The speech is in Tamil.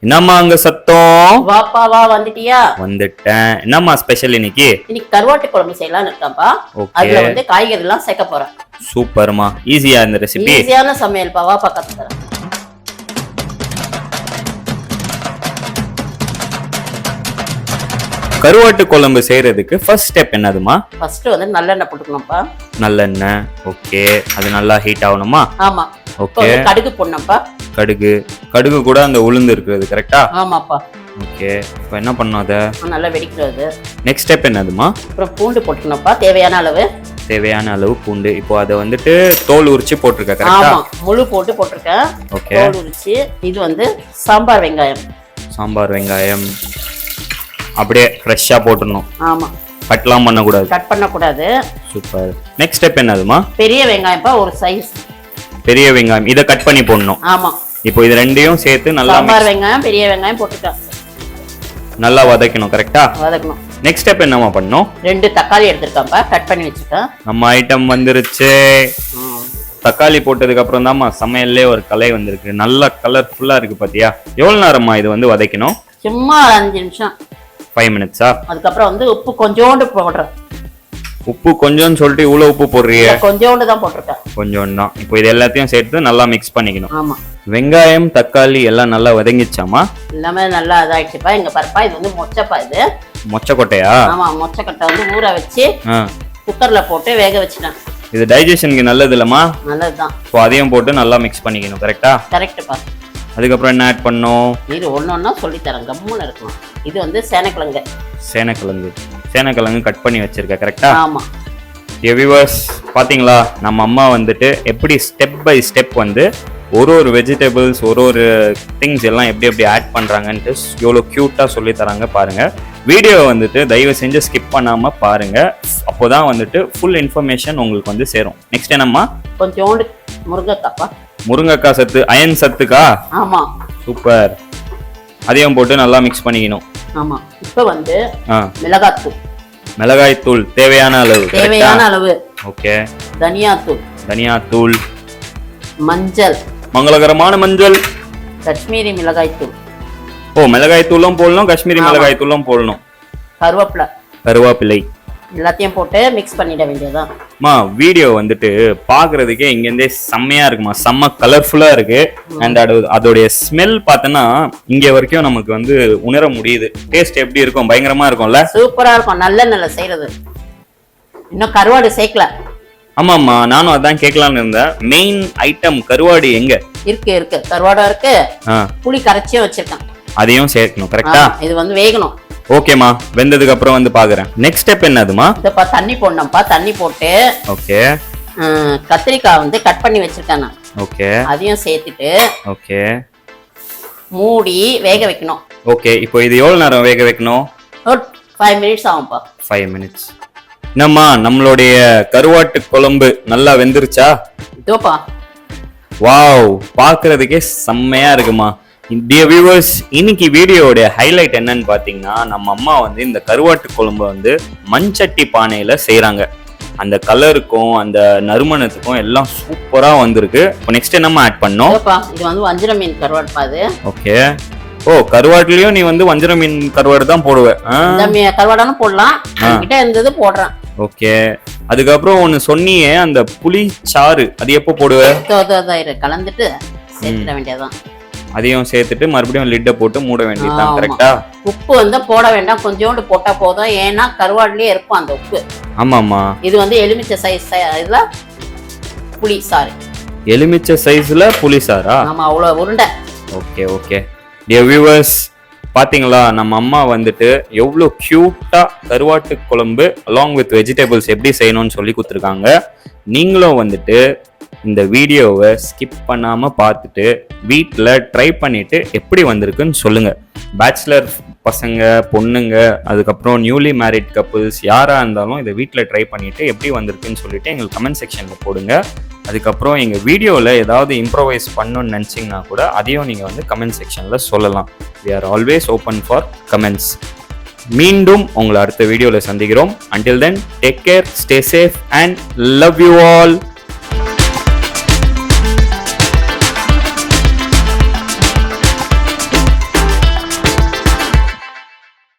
என்னம்மா அங்க சத்தம்? வாப்பா வா, வந்துட்டியா? வந்துட்டேன். என்னம்மா ஸ்பெஷல் இன்னைக்கு? இன்னைக்கு கருவாட்டு குழம்பு செய்யலாம்னு இருக்கப்பா. அதுல வந்து காய்கறி எல்லாம் சேர்க்க போறேன். சூப்பர்மா. ஈஸியா இந்த ரெசிபி? ஈஸியான சமையல்ப்பா, வாப்பா கத்துக்கிறேன். கருவாட்டு குழம்பு செய்யறதுக்கு ஃபர்ஸ்ட் ஸ்டெப் என்னதுமா? ஃபர்ஸ்ட் வந்து நல்லெண்ணெய் போட்டுக்கணும்ப்பா. நல்லெண்ணெய். ஓகே. அது நல்லா ஹீட் ஆகணுமா? ஆமா. ஓகே. கடுகு போடணும்ப்பா. கடுகு கூட அந்த உளுந்து இருக்குது கரெக்ட்டா? ஆமாப்பா. ஓகே. இப்போ என்ன பண்ணனும் அத? நல்லா வெடிக்கிறது. நெக்ஸ்ட் ஸ்டெப் என்னதுமா? அப்புறம் பூண்டு போட்டுக்கணும்ப்பா, தேவையான அளவு பூண்டு. இப்போ அத வந்துட்டு தோல் உரிச்சு போட்டுருக்க கரெக்ட்டா? ஆமா, முழு போட்டுருக்கேன். ஓகே. தோல் உரிச்சு. இது வந்து சாம்பார் வெங்காயம். அப்படியே ஃப்ரெஷ்ஷா போட்டுறணும். ஆமா. கட்லாம் பண்ணக்கூடாது. சூப்பர். நெக்ஸ்ட் ஸ்டெப் என்னதுமா? பெரிய வெங்காயம்ப்பா, ஒரு சைஸ் பெரிய வெங்காயம். இத கட் பண்ணி போடணும். ஆமா. இப்போ இது ரெண்டையும் சேர்த்து நல்லா சாம்பார் வெங்காயம், பெரிய வெங்காயம் போட்டுட்டேன். நல்லா வதக்கணும் கரெக்ட்டா? வதக்கணும். நெக்ஸ்ட் ஸ்டெப் என்னமா பண்ணனும்? 2 தக்காளி எடுத்துர்க்கேன்ப்பா, கட் பண்ணி வச்சிருக்கேன். நம்ம ஐட்டம் வந்துருச்சு. தக்காளி போட்டதுக்கு அப்புறம் தான்மா சமையல்லே ஒரு கலை வந்திருக்கு. நல்ல கலர்ஃபுல்லா இருக்கு பாத்தியா? எவ்வளவு நேரமா இது வந்து வதக்கணும்? சும்மா 5 நிமிஷம். 5 மினிட்ஸா? அதுக்கப்புறம் வந்து உப்பு கொஞ்சோண்டு போடுறேன். உப்பு கொஞ்சம்னு சொல்லிட்டு இவ்வளவு உப்பு போடுறீங்க? கொஞ்சோண்டு தான் போட்டிருக்கேன். கொஞ்சோண்டு தான். இப்போ இது எல்லாத்தையும் சேர்த்து நல்லா மிக்ஸ் பண்ணிக்கணும். ஆமா. வெங்காயம் தக்காளி எல்லாம் நல்லா வதங்கிச்சாமா? எல்லாமே நல்லா இதாயிடுச்சுப்பா. இங்க பாருப்பா, இது வந்து மொச்சப்பா. இது மொச்சக்கொட்டையா? ஆமா, மொச்சக்கொட்டை வந்து ஊற வச்சு குக்கர்ல போட்டு வேக வச்சிட்டேன். இது டைஜஷனுக்கு நல்லது இல்லமா? நல்லதுதான். இப்போ அதையும் போட்டு நல்லா மிக்ஸ் பண்ணிக்கணும் கரெக்ட்டா? கரெக்ட்ப்பா. அதுக்கப்புறம் என்ன ஆட் பண்ணோம்? இது ஒன்னொன்னா சொல்லி தரேன், கம்முன்னு இருக்கும். இது வந்து சேனக்கிழங்கு கட் பண்ணி வச்சிருக்க கரெக்ட்டா? ஆமா. வியூவர்ஸ் பாத்தீங்களா, நம்ம அம்மா வந்துட்டு எப்படி ஸ்டெப் பை ஸ்டெப் வந்து ஒரு வெஜிடபிள்ஸ் ஒரு திங்ஸ் எல்லாம் எப்படி ஆட் பண்றாங்கன்ட்டு எவ்வளோ கியூட்டா சொல்லி தராங்க பாருங்க. வீடியோ வந்துட்டு தயவு செஞ்சு ஸ்கிப் பண்ணாம பாருங்க. அப்போதான் வந்துட்டு ஃபுல் இன்ஃபர்மேஷன் உங்களுக்கு வந்து சேரும். நெக்ஸ்ட் என்னம்மா? கொஞ்சோண்டு முருங்கைக்காய் சத்து, அயன் சத்துக்கா? ஆமா. சூப்பர். அதையும் போட்டு நல்லா மிக்ஸ் பண்ணிக்கணும். ஆமா. இப்போ வந்து மிளகாய் தூள் தேவையான அளவு. ஓகே. தனியா தூள். மஞ்சள், மங்களகரமான மஞ்சள். காஷ்மீரி மிளகாய் தூள். ஓ, மிளகாய் தூளும் போடணும், காஷ்மீரி மிளகாய் தூளும் போடணும். கருவேப்பிலை எல்லாத்தையும் போட்டு மிக்ஸ் பண்ணிட வேண்டியதுதான். மா, வீடியோ வந்துட்டு பாக்குறதுக்கே இங்க இருந்தே செம்மையா இருக்குமா, செம்ம கலர்ஃபுல்லா இருக்கு. அண்ட் அதோடைய ஸ்மெல் பார்த்தனா இங்க வரைக்கும் நமக்கு வந்து உணர முடியுது. டேஸ்ட் எப்படி இருக்கும்? பயங்கரமா இருக்கும்ல? சூப்பரா இருக்கும். நல்ல செய்யறது. இன்னும் கருவாடு சேர்க்கல. ஆமாம்மா, நானும் அதான் கேட்கலாம்னு இருந்தேன். மெயின் ஐட்டம் கருவாடு எங்க இருக்கு? கருவாடா இருக்கு. புளி கரைச்சியும் வச்சிருக்கேன், அதையும் சேர்க்கணும் கரெக்ட்டா? இது வந்து வேகணும். ஓகேமா, வெந்ததுக்கு அப்புறம் வந்து பாக்குறேன். நெக்ஸ்ட் ஸ்டெப் என்னதுமா? இதப்பா தண்ணி போடணும்ப்பா. தண்ணி போட்டு ஓகே. கத்திரிக்காய் வந்து கட் பண்ணி வச்சிருக்கேன் நான். ஓகே. அதையும் சேர்த்துட்டு ஓகே மூடி வேக வைக்கணும். ஓகே. இப்போ இது எவ்வளவு நேரம் வேக வைக்கணும்? 5 மினிட்ஸ் ஆகும்ப்பா. 5 மினிட்ஸ். என்னம்மா, நம்மளுடைய கருவாட்டு குழம்பு நல்லா வெந்துருச்சா? இதோப்பா. வாவ், பாக்குறதுக்கே செம்மையா இருக்குமா. டியர் வியூவர்ஸ், இன்னைக்கு வீடியோட ஹைலைட் என்னன்னு பாத்தீங்கன்னா, நம்ம அம்மா வந்து இந்த கருவாட்டு குழம்பு வந்து மண்சட்டி பானையில செய்யறாங்க. அந்த கலருக்கும் அந்த நறுமணத்துக்கும் எல்லாம் சூப்பரா வந்திருக்கு. இப்போ நெக்ஸ்ட் என்னமா ஆட் பண்ணோம்? இது வந்து வஞ்சர மீன் கருவாடு பாது. ஓகே. ஓ, கருவாட்டுலயும் நீ வந்து வஞ்சர மீன் கருவாடு தான் போடுவ? கருவாடானும் போடலாம், கிட்ட இருந்தது போடுறேன். ஓகே. அதுக்கப்புறம் ஒன்னு சொன்னியே, அந்த புளி சாறு, அது எப்போ போடுவ? கலந்துட்டு சேர்த்துட வேண்டியதான். அதையும் சேர்த்துட்டு மறுபடியும் லிட்ட போட்டு மூட வேண்டியதுதான் கரெக்ட்டா? உப்பு வந்து போட வேண்டாம், கொஞ்சோண்டு போட்டா போதும். ஏன்னா கருவாடுலயே இருக்கும் அந்த உப்பு. ஆமாமா. இது வந்து எலுமிச்சை சைஸ் இதுல புளி சாறு. எலுமிச்சை சைஸ்ல புளி சாரா? ஆமா, அவ்வளவு உருண்டை. Okay okay. டியர் வியூவர்ஸ், பாத்தீங்களா, நம்ம அம்மா வந்துட்டு எவ்வளவு கியூட்டா கருவாட்டு குழம்பு அலாங் வித் வெஜிடபிள்ஸ் எப்படி செய்யணும்னு சொல்லி கொடுத்துருக்காங்க. நீங்களும் வந்துட்டு இந்த வீடியோவை ஸ்கிப் பண்ணாம பார்த்துட்டு வீட்டில் ட்ரை பண்ணிட்டு எப்படி வந்திருக்குன்னு சொல்லுங்க. பேச்சுலர் பசங்க, பொண்ணுங்க, அதுக்கப்புறம் நியூலி மேரிட் கப்புள்ஸ் யாரா இருந்தாலும் இதை வீட்டில் ட்ரை பண்ணிட்டு எப்படி வந்திருக்குன்னு சொல்லிட்டு எங்களுக்கு கமெண்ட் செக்ஷன்ல போடுங்க. அதுக்கப்புறம் எங்கள் வீடியோவில் ஏதாவது இம்ப்ரோவைஸ் பண்ணணும்னு நினச்சிங்கன்னா கூட அதையும் நீங்கள் வந்து கமெண்ட் செக்ஷனில் சொல்லலாம். we are always open for comments. மீண்டும் உங்களை அடுத்த வீடியோவில் சந்திக்கிறோம். until then, take care, stay safe and love you all.